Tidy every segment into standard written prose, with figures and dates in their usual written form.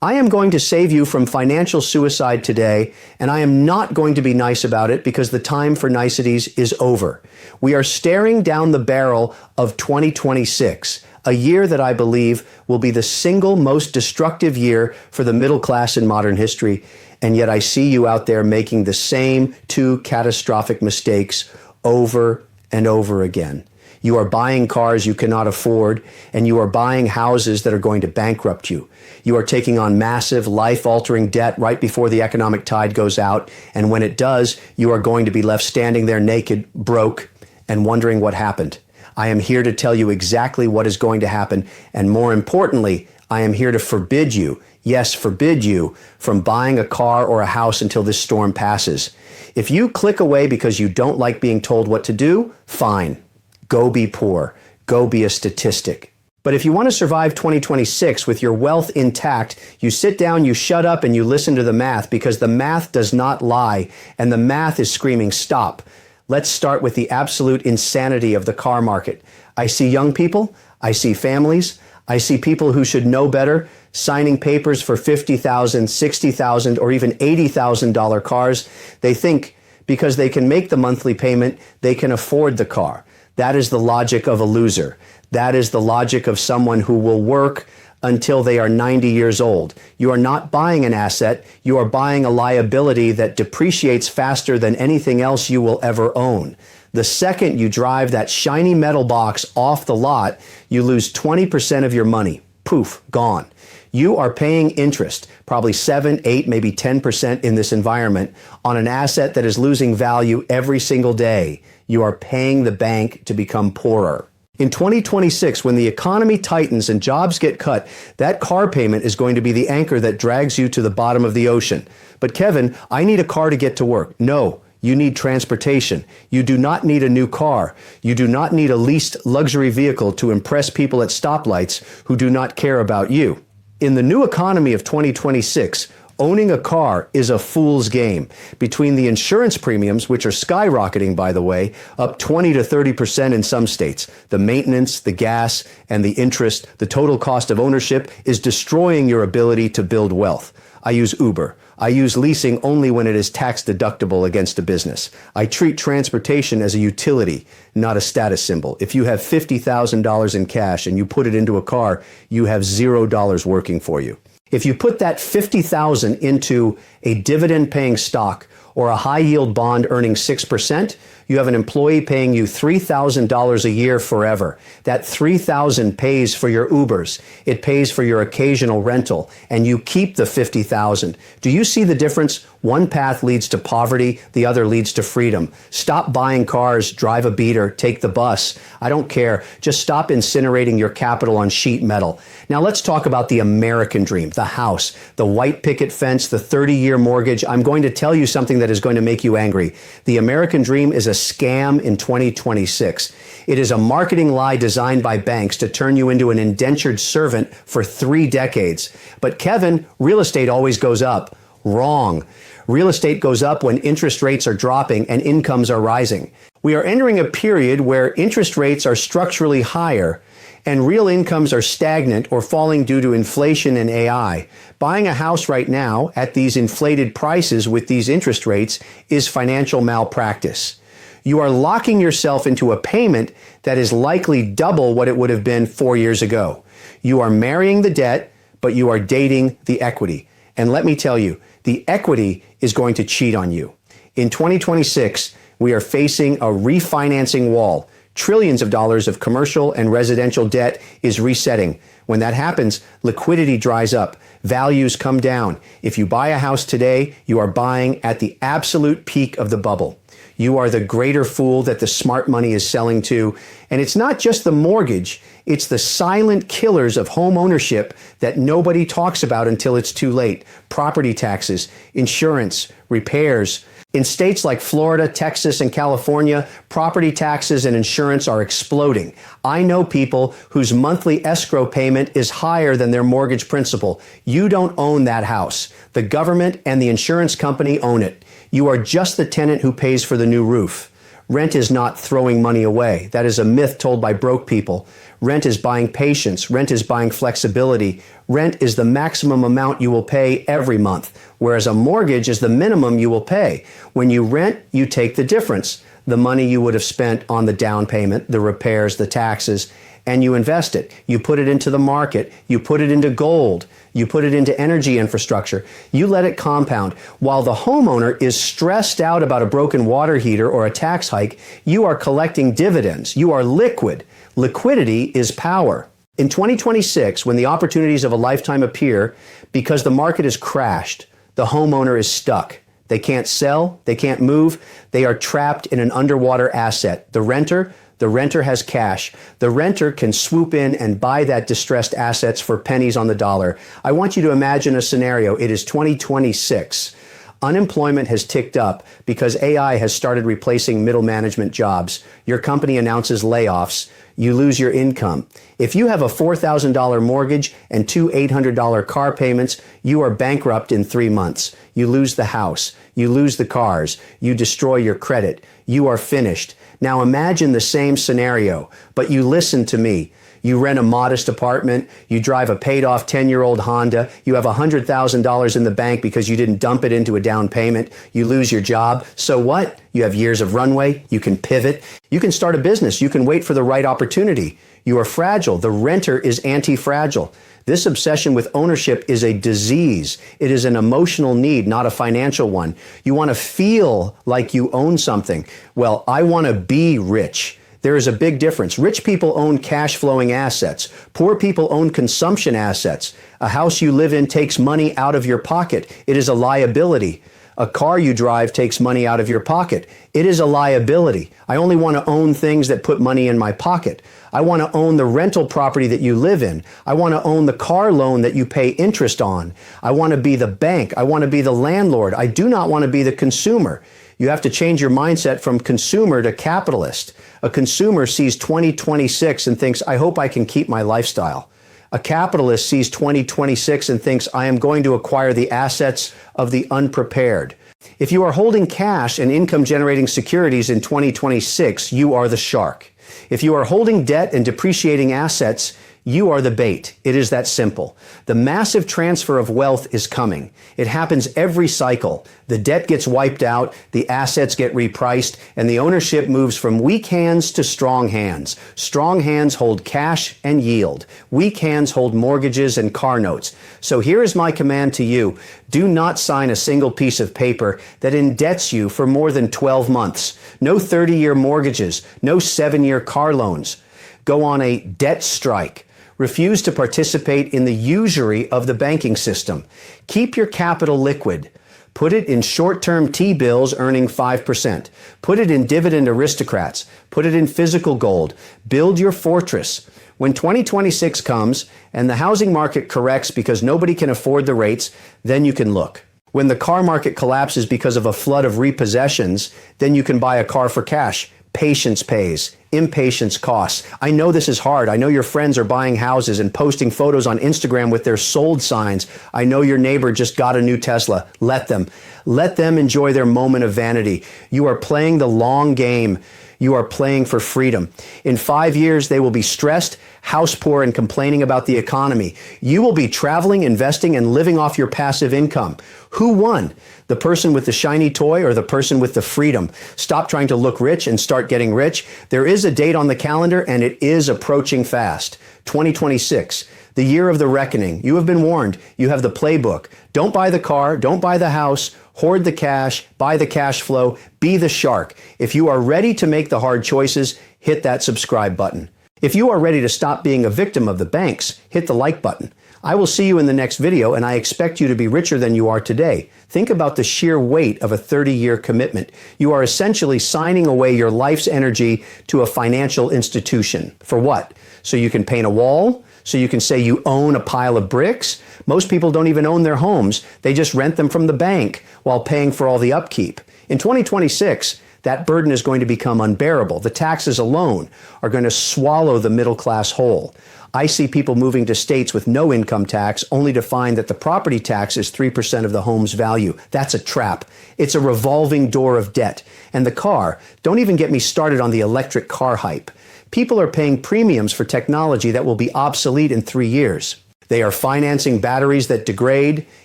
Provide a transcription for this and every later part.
I am going to save you from financial suicide today, and I am not going to be nice about it because the time for niceties is over. We are staring down the barrel of 2026, a year that I believe will be the single most destructive year for the middle class in modern history, and yet I see you out there making the same two catastrophic mistakes over and over again. You are buying cars you cannot afford, and you are buying houses that are going to bankrupt you. You are taking on massive, life-altering debt right before the economic tide goes out, and when it does, you are going to be left standing there naked, broke, and wondering what happened. I am here to tell you exactly what is going to happen, and more importantly, I am here to forbid you, yes, forbid you, from buying a car or a house until this storm passes. If you click away because you don't like being told what to do, fine. Go be poor. Go be a statistic. But if you want to survive 2026 with your wealth intact, you sit down, you shut up, and you listen to the math, because the math does not lie, and the math is screaming stop. Let's start with the absolute insanity of the car market. I see young people, I see families, I see people who should know better signing papers for $50,000, $60,000, or even $80,000 cars. They think because they can make the monthly payment, they can afford the car. That is the logic of a loser. That is the logic of someone who will work until they are 90 years old. You are not buying an asset, you are buying a liability that depreciates faster than anything else you will ever own. The second you drive that shiny metal box off the lot, you lose 20% of your money. Poof, gone. You are paying interest, probably 7, 8, maybe 10% in this environment, on an asset that is losing value every single day. You are paying the bank to become poorer. In 2026, when the economy tightens and jobs get cut, that car payment is going to be the anchor that drags you to the bottom of the ocean. But Kevin, I need a car to get to work. No, you need transportation. You do not need a new car. You do not need a leased luxury vehicle to impress people at stoplights who do not care about you. In the new economy of 2026, owning a car is a fool's game. Between the insurance premiums, which are skyrocketing, by the way, up 20 to 30% in some states, the maintenance, the gas, and the interest, the total cost of ownership is destroying your ability to build wealth. I use Uber. I use leasing only when it is tax deductible against a business. I treat transportation as a utility, not a status symbol. If you have $50,000 in cash and you put it into a car, you have $0 working for you. If you put that $50,000 into a dividend-paying stock or a high-yield bond earning 6%, you have an employee paying you $3,000 a year forever. That $3,000 pays for your Ubers. It pays for your occasional rental, and you keep the $50,000. Do you see the difference? One path leads to poverty, the other leads to freedom. Stop buying cars, drive a beater, take the bus. I don't care. Just stop incinerating your capital on sheet metal. Now let's talk about the American dream, the house, the white picket fence, the 30-year mortgage. I'm going to tell you something that is going to make you angry. The American dream is a scam in 2026. It is a marketing lie designed by banks to turn you into an indentured servant for 3 decades. But Kevin, real estate always goes up. Wrong. Real estate goes up when interest rates are dropping and incomes are rising. We are entering a period where interest rates are structurally higher and real incomes are stagnant or falling due to inflation and AI. Buying a house right now at these inflated prices with these interest rates is financial malpractice. You are locking yourself into a payment that is likely double what it would have been 4 years ago. You are marrying the debt, but you are dating the equity. And let me tell you, the equity is going to cheat on you. In 2026, we are facing a refinancing wall. Trillions of dollars of commercial and residential debt is resetting. When that happens, liquidity dries up, values come down. If you buy a house today, you are buying at the absolute peak of the bubble. You are the greater fool that the smart money is selling to. And it's not just the mortgage, it's the silent killers of home ownership that nobody talks about until it's too late. Property taxes, insurance, repairs. In states like Florida, Texas, and California, property taxes and insurance are exploding. I know people whose monthly escrow payment is higher than their mortgage principal. You don't own that house. The government and the insurance company own it. You are just the tenant who pays for the new roof. Rent is not throwing money away. That is a myth told by broke people. Rent is buying patience. Rent is buying flexibility. Rent is the maximum amount you will pay every month, whereas a mortgage is the minimum you will pay. When you rent, you take the difference, the money you would have spent on the down payment, the repairs, the taxes, and you invest it. You put it into the market. You put it into gold. You put it into energy infrastructure. You let it compound. While the homeowner is stressed out about a broken water heater or a tax hike, you are collecting dividends. You are liquid. Liquidity is power. In 2026, when the opportunities of a lifetime appear, because the market has crashed, the homeowner is stuck. They can't sell. They can't move. They are trapped in an underwater asset. The renter has cash. The renter can swoop in and buy that distressed assets for pennies on the dollar. I want you to imagine a scenario. It is 2026. Unemployment has ticked up because AI has started replacing middle management jobs. Your company announces layoffs. You lose your income. If you have a $4,000 mortgage and two $800 car payments, you are bankrupt in 3 months. You lose the house. You lose the cars. You destroy your credit. You are finished. Now imagine the same scenario, but you listen to me. You rent a modest apartment, you drive a paid-off 10-year-old Honda, you have $100,000 in the bank because you didn't dump it into a down payment, you lose your job. So what? You have years of runway, you can pivot, you can start a business, you can wait for the right opportunity. You are fragile. The renter is anti-fragile. This obsession with ownership is a disease. It is an emotional need, not a financial one. You want to feel like you own something. Well, I want to be rich. There is a big difference. Rich people own cash flowing assets. Poor people own consumption assets. A house you live in takes money out of your pocket. It is a liability. A car you drive takes money out of your pocket. It is a liability. I only want to own things that put money in my pocket. I want to own the rental property that you live in. I want to own the car loan that you pay interest on. I want to be the bank. I want to be the landlord. I do not want to be the consumer. You have to change your mindset from consumer to capitalist. A consumer sees 2026 and thinks, I hope I can keep my lifestyle. A capitalist sees 2026 and thinks, I am going to acquire the assets of the unprepared. If you are holding cash and income-generating securities in 2026, you are the shark. If you are holding debt and depreciating assets, you are the bait. It is that simple. The massive transfer of wealth is coming. It happens every cycle. The debt gets wiped out, the assets get repriced, and the ownership moves from weak hands to strong hands. Strong hands hold cash and yield. Weak hands hold mortgages and car notes. So here is my command to you. Do not sign a single piece of paper that indebts you for more than 12 months. No 30-year mortgages, no 7-year car loans. Go on a debt strike. Refuse to participate in the usury of the banking system. Keep your capital liquid. Put it in short-term T-bills earning 5%. Put it in dividend aristocrats. Put it in physical gold. Build your fortress. When 2026 comes and the housing market corrects because nobody can afford the rates, then you can look. When the car market collapses because of a flood of repossessions, then you can buy a car for cash. Patience pays. Impatience costs. I know this is hard. I know your friends are buying houses and posting photos on Instagram with their sold signs. I know your neighbor just got a new Tesla. Let them. Let them enjoy their moment of vanity. You are playing the long game. You are playing for freedom. In 5 years, they will be stressed, house poor, and complaining about the economy. You will be traveling, investing, and living off your passive income. Who won? The person with the shiny toy or the person with the freedom? Stop trying to look rich and start getting rich. There is a date on the calendar, and it is approaching fast. 2026. The year of the reckoning. You have been warned. You have the playbook. Don't buy the car. Don't buy the house. Hoard the cash. Buy the cash flow. Be the shark. If you are ready to make the hard choices, hit that subscribe button. If you are ready to stop being a victim of the banks, hit the like button. I will see you in the next video, and I expect you to be richer than you are today. Think about the sheer weight of a 30-year commitment. You are essentially signing away your life's energy to a financial institution. For what? So you can paint a wall? So you can say you own a pile of bricks? Most people don't even own their homes. They just rent them from the bank while paying for all the upkeep. In 2026, that burden is going to become unbearable. The taxes alone are going to swallow the middle class whole. I see people moving to states with no income tax only to find that the property tax is 3% of the home's value. That's a trap. It's a revolving door of debt. And the car, don't even get me started on the electric car hype. People are paying premiums for technology that will be obsolete in 3 years. They are financing batteries that degrade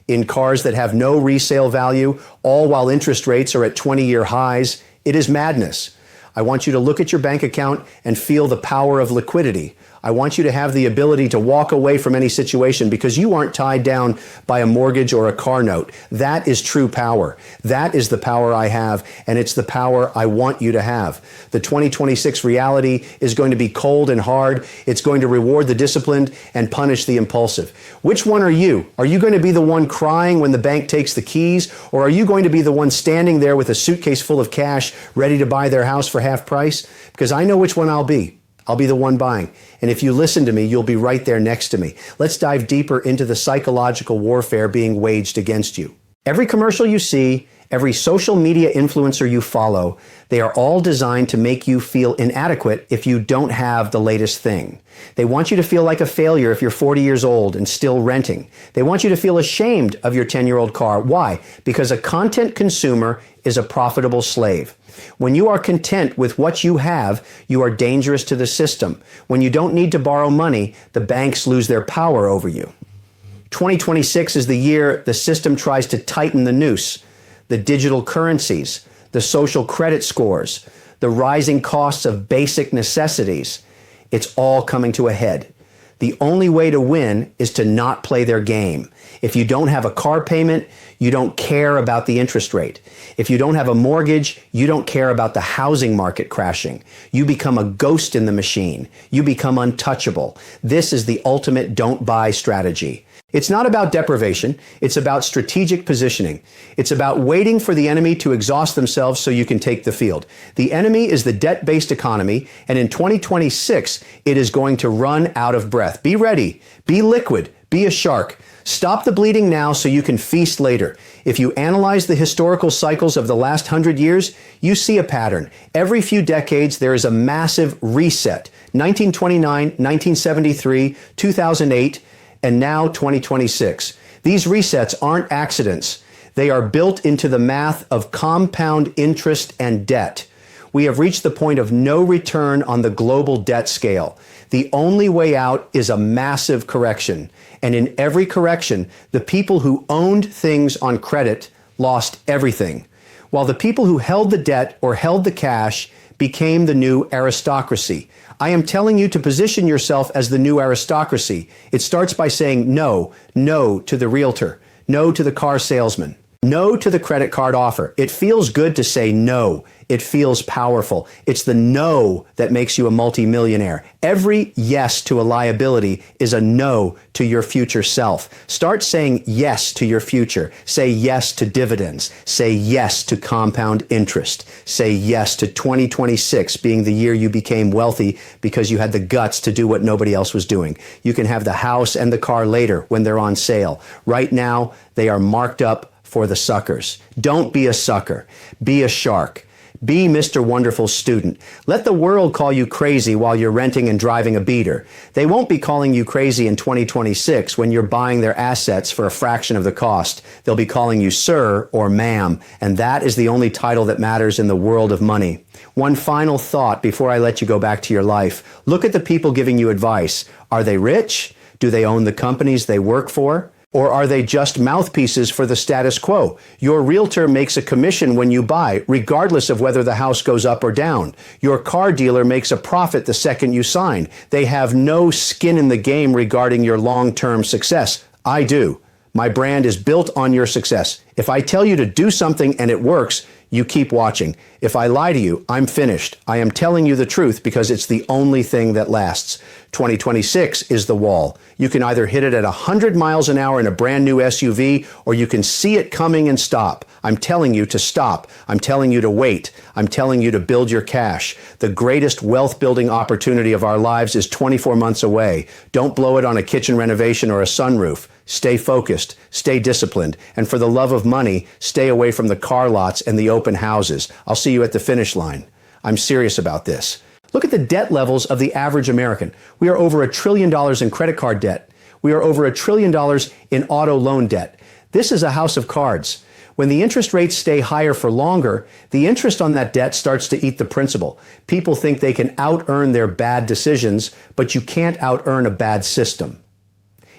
in cars that have no resale value, all while interest rates are at 20-year highs. It is madness. I want you to look at your bank account and feel the power of liquidity. I want you to have the ability to walk away from any situation because you aren't tied down by a mortgage or a car note. That is true power. That is the power I have, and it's the power I want you to have. The 2026 reality is going to be cold and hard. It's going to reward the disciplined and punish the impulsive. Which one are you? Are you going to be the one crying when the bank takes the keys, or are you going to be the one standing there with a suitcase full of cash ready to buy their house for half price? Because I know which one I'll be. I'll be the one buying. And if you listen to me, you'll be right there next to me. Let's dive deeper into the psychological warfare being waged against you. Every commercial you see, every social media influencer you follow, they are all designed to make you feel inadequate if you don't have the latest thing. They want you to feel like a failure if you're 40 years old and still renting. They want you to feel ashamed of your 10-year-old car. Why? Because a content consumer is a profitable slave. When you are content with what you have, you are dangerous to the system. When you don't need to borrow money, the banks lose their power over you. 2026 is the year the system tries to tighten the noose. The digital currencies, the social credit scores, the rising costs of basic necessities. It's all coming to a head. The only way to win is to not play their game. If you don't have a car payment, you don't care about the interest rate. If you don't have a mortgage, you don't care about the housing market crashing. You become a ghost in the machine. You become untouchable. This is the ultimate don't buy strategy. It's not about deprivation. It's about strategic positioning. It's about waiting for the enemy to exhaust themselves so you can take the field. The enemy is the debt-based economy, and in 2026, it is going to run out of breath. Be ready. Be liquid. Be a shark. Stop the bleeding now so you can feast later. If you analyze the historical cycles of the last 100 years, you see a pattern. Every few decades, there is a massive reset. 1929, 1973, 2008, and now 2026. These resets aren't accidents. They are built into the math of compound interest and debt. We have reached the point of no return on the global debt scale. The only way out is a massive correction. And in every correction, the people who owned things on credit lost everything, while the people who held the debt or held the cash became the new aristocracy. I am telling you to position yourself as the new aristocracy. It starts by saying no to the realtor, no to the car salesman, no to the credit card offer. It feels good to say no. It feels powerful. It's the no that makes you a multimillionaire. Every yes to a liability is a no to your future self. Start saying yes to your future. Say yes to dividends. Say yes to compound interest. Say yes to 2026 being the year you became wealthy because you had the guts to do what nobody else was doing. You can have the house and the car later when they're on sale. Right now, they are marked up for the suckers. Don't be a sucker. Be a shark. Be Mr. Wonderful Student. Let the world call you crazy while you're renting and driving a beater. They won't be calling you crazy in 2026 when you're buying their assets for a fraction of the cost. They'll be calling you sir or ma'am, and that is the only title that matters in the world of money. One final thought before I let you go back to your life. Look at the people giving you advice. Are they rich? Do they own the companies they work for? Or are they just mouthpieces for the status quo? Your realtor makes a commission when you buy, regardless of whether the house goes up or down. Your car dealer makes a profit the second you sign. They have no skin in the game regarding your long-term success. I do. My brand is built on your success. If I tell you to do something and it works, you keep watching. If I lie to you, I'm finished. I am telling you the truth because it's the only thing that lasts. 2026 is the wall. You can either hit it at 100 miles an hour in a brand new SUV, or you can see it coming and stop. I'm telling you to stop. I'm telling you to wait. I'm telling you to build your cash. The greatest wealth building opportunity of our lives is 24 months away. Don't blow it on a kitchen renovation or a sunroof. stay focused, stay disciplined, and for the love of money, stay away from the car lots and the open houses. I'll see you at the finish line. I'm serious about this. Look at the debt levels of the average American. We are over $1 trillion in credit card debt. We are over $1 trillion in auto loan debt. This is a house of cards. When the interest rates stay higher for longer, the interest on that debt starts to eat the principal. People think they can out-earn their bad decisions, but you can't out-earn a bad system.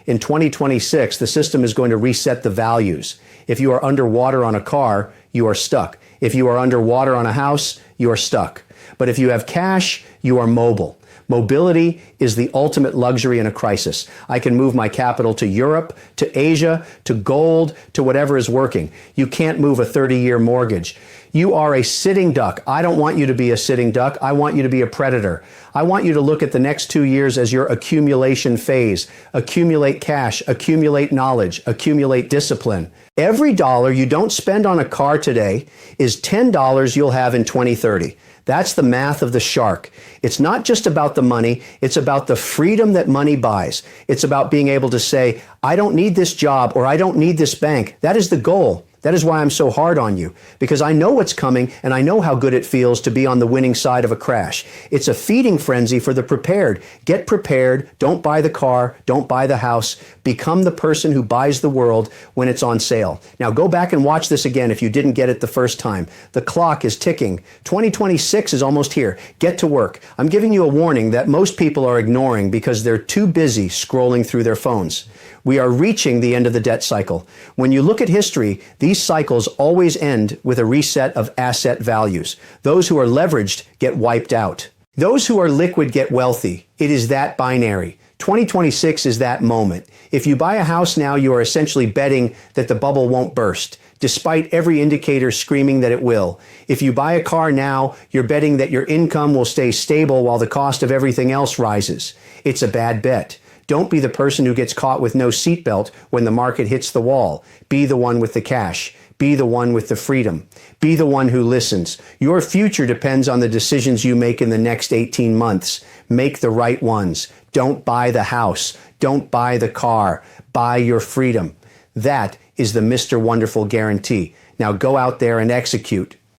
In 2026, the system is going to reset the values. If you are underwater on a car, you are stuck. If you are underwater on a house, you are stuck. But if you have cash, you are mobile. Mobility is the ultimate luxury in a crisis. I can move my capital to Europe, to Asia, to gold, to whatever is working. You can't move a 30-year mortgage. You are a sitting duck. I don't want you to be a sitting duck. I want you to be a predator. I want you to look at the next 2 years as your accumulation phase. Accumulate cash, accumulate knowledge, accumulate discipline. Every dollar you don't spend on a car today is $10 you'll have in 2030. That's the math of the shark. It's not just about the money, it's about the freedom that money buys. It's about being able to say, I don't need this job or I don't need this bank. That is the goal. That is why I'm so hard on you, because I know what's coming and I know how good it feels to be on the winning side of a crash. It's a feeding frenzy for the prepared. Get prepared. Don't buy the car. Don't buy the house. Become the person who buys the world when it's on sale. Now go back and watch this again if you didn't get it the first time. The clock is ticking. 2026 is almost here. Get to work. I'm giving you a warning that most people are ignoring because they're too busy scrolling through their phones. We are reaching the end of the debt cycle. When you look at history, these cycles always end with a reset of asset values. Those who are leveraged get wiped out. Those who are liquid get wealthy. It is that binary. 2026 is that moment. If you buy a house now, you are essentially betting that the bubble won't burst, despite every indicator screaming that it will. If you buy a car now, you're betting that your income will stay stable while the cost of everything else rises. It's a bad bet. Don't be the person who gets caught with no seatbelt when the market hits the wall. Be the one with the cash. Be the one with the freedom. Be the one who listens. Your future depends on the decisions you make in the next 18 months. Make the right ones. Don't buy the house. Don't buy the car. Buy your freedom. That is the Mr. Wonderful guarantee. Now go out there and execute.